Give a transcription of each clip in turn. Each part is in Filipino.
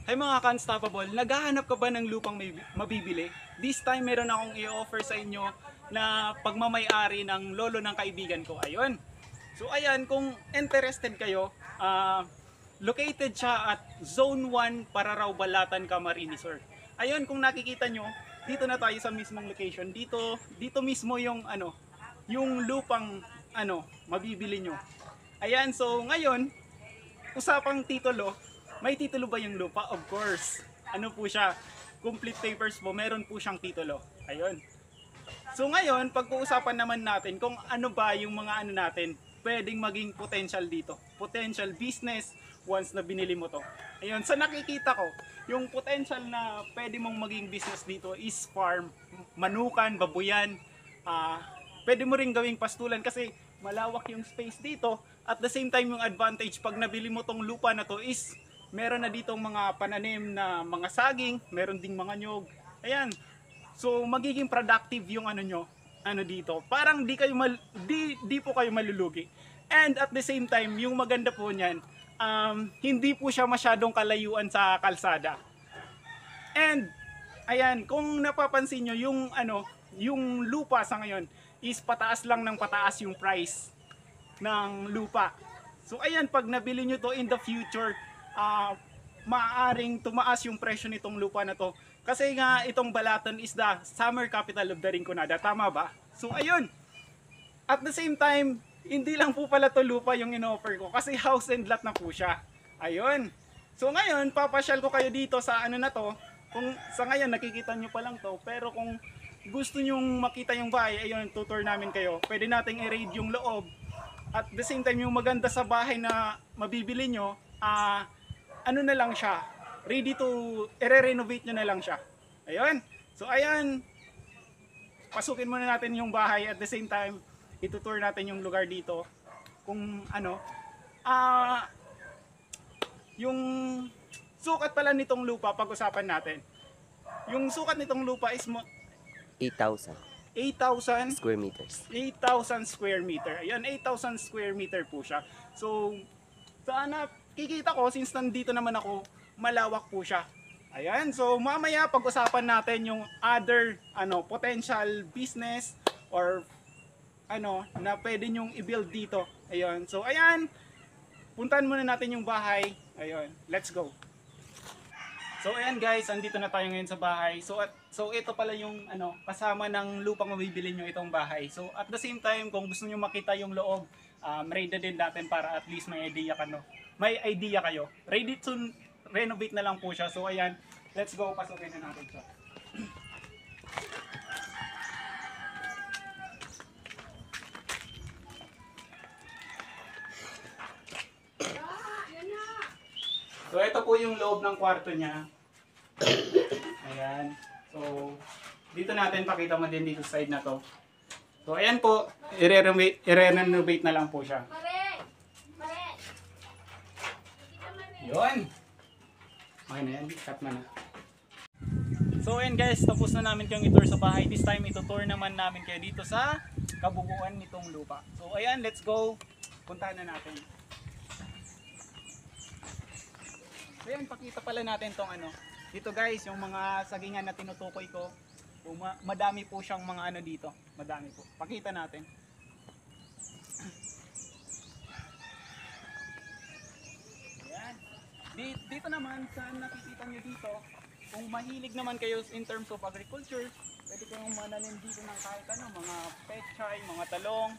Hey mga ka-unstoppable, naghahanap ka ba ng lupang mabibili? This time meron akong i-offer sa inyo na pagmamay-ari ng lolo ng kaibigan ko. Ayun. So ayan, kung interested kayo, located siya at Zone 1 Pararaw Balatan, Camarines Sur. Ayun, kung nakikita nyo, dito na tayo sa mismong location. Dito mismo yung yung lupang mabibili nyo. Ayan, so ngayon, usapang titulo, may titulo ba yung lupa? Of course. Ano po siya? Complete papers po, meron po siyang titulo. Ayun. So ngayon, pag-uusapan naman natin kung ano ba yung mga natin, pwedeng maging potential dito. Potential business once na binili mo to. Ayun, sa nakikita ko, yung potential na pwede mong maging business dito is farm, manukan, babuyan, pwede mo rin gawing pastulan kasi malawak yung space dito. At the same time, yung advantage pag nabili mo tong lupa na to is meron na ditong mga pananim na mga saging, meron ding mga nyog. Ayan. So magiging productive yung dito. Parang di po kayo malulugi. And at the same time, yung maganda po niyan, hindi po siya masyadong kalayuan sa kalsada. And ayan, kung napapansin nyo, yung lupa sa ngayon is pataas lang ng pataas yung price ng lupa. So ayan, pag nabili nyo to in the future, maaaring tumaas yung presyo nitong lupa na to. Kasi nga itong Balatan is the summer capital of the Rinconada. Tama ba? So ayun. At the same time, hindi lang po pala to lupa yung in-offer ko. Kasi house and lot na po siya. Ayun. So ngayon, papasyal ko kayo dito sa na to. Kung sa ngayon nakikita nyo pa lang to. Pero kung gusto nyong makita yung bahay, ayun, tutor namin kayo. Pwede nating i-raid yung loob. At the same time, yung maganda sa bahay na mabibili nyo, na lang siya, ready to i-renovate nyo na lang siya. Ayun. So ayan, pasukin muna natin yung bahay at the same time, itutour natin yung lugar dito. Kung yung sukat pala nitong lupa, pag-usapan natin. Yung sukat nitong lupa is 8,000 8,000 square meters. 8,000 square meter. Ayan, 8,000 square meter po siya. So, sana kikita ko, since nandito naman ako, malawak po siya. Ayan, so mamaya pag-usapan natin yung other potential business or na pwede nyong i-build dito. Ayun, so ayan, puntahan muna natin yung bahay. Ayun, let's go. So ayan guys, andito na tayo ngayon sa bahay. So ito pala yung kasama ng lupang mabibili nyo itong bahay. So at the same time, kung gusto nyo makita yung loob, ready na din natin para at least may idea kayo. Ready to renovate na lang po siya. So ayan, let's go, pasukin na natin siya. So ito po yung loob ng kwarto niya. Ayan. So dito natin pakita mo din dito sa side na to. So ayan po, i-renovate na lang po siya. Yun. Okay na yan, cut mo na. So ayan guys, tapos na namin kayong i-tour sa bahay. This time ito-tour naman namin kayo dito sa kabubuan nitong lupa. So ayan, let's go. Puntahan na natin. So ayan, pakita pala natin tong dito guys, yung mga sagingan na tinutukoy ko. Madami po siyang mga dito. Madami po. Pakita natin. Ayan. Dito naman, sa nakikita nyo dito, kung mahilig naman kayo in terms of agriculture, pwede kayong mananim dito ng kahit mga pechay, mga talong.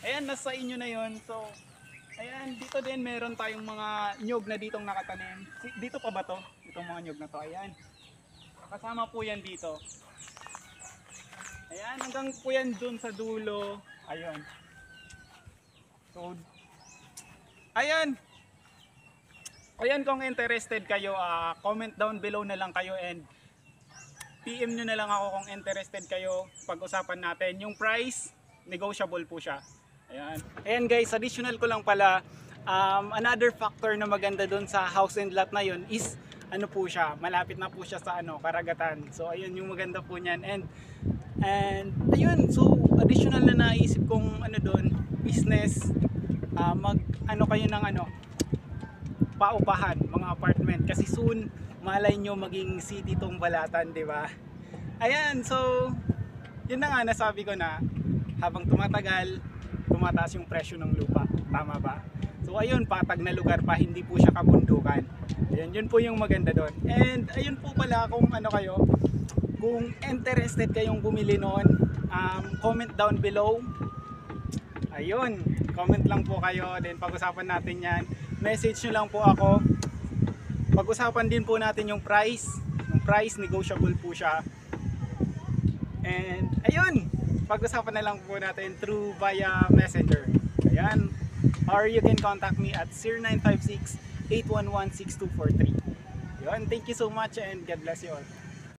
Ayan, nasa inyo na yon. So, ayan, dito din meron tayong mga nyog na ditong nakatanim. Dito pa ba to? Itong mga nyog na to. Ayan. Kasama po yan dito. Ayan, hanggang po yan dun sa dulo. Ayun. So, ayan. Ayan, kung interested kayo, comment down below na lang kayo and PM nyo na lang ako kung interested kayo. Pag-usapan natin. Yung price, negotiable po siya. Ayan. Ayan guys, additional ko lang pala, another factor na maganda dun sa house and lot na yun is po siya, malapit na po siya sa karagatan. So ayun yung maganda po niyan. And ayun, so additional na naisip kong doon, business, kayo ng paupahan, mga apartment kasi soon, malay nyo maging city tong Balatan, di ba? Ayan, so yun na nga nasabi ko na habang tumatagal, tumataas yung presyo ng lupa. Tama ba? So ayun, patag na lugar pa, hindi po siya kabundukan. Ayan, yun po yung maganda doon. And ayun po pala kung ano kayo, kung interested kayong bumili noon, comment down below. Ayun, comment lang po kayo, then pag-usapan natin yan. Message nyo lang po ako. Pag-usapan din po natin yung price. Yung price, negotiable po siya. And ayun, pag-usapan na lang po natin through via messenger. Ayan, or you can contact me at 0956-811-6243. Yun, thank you so much and God bless you all.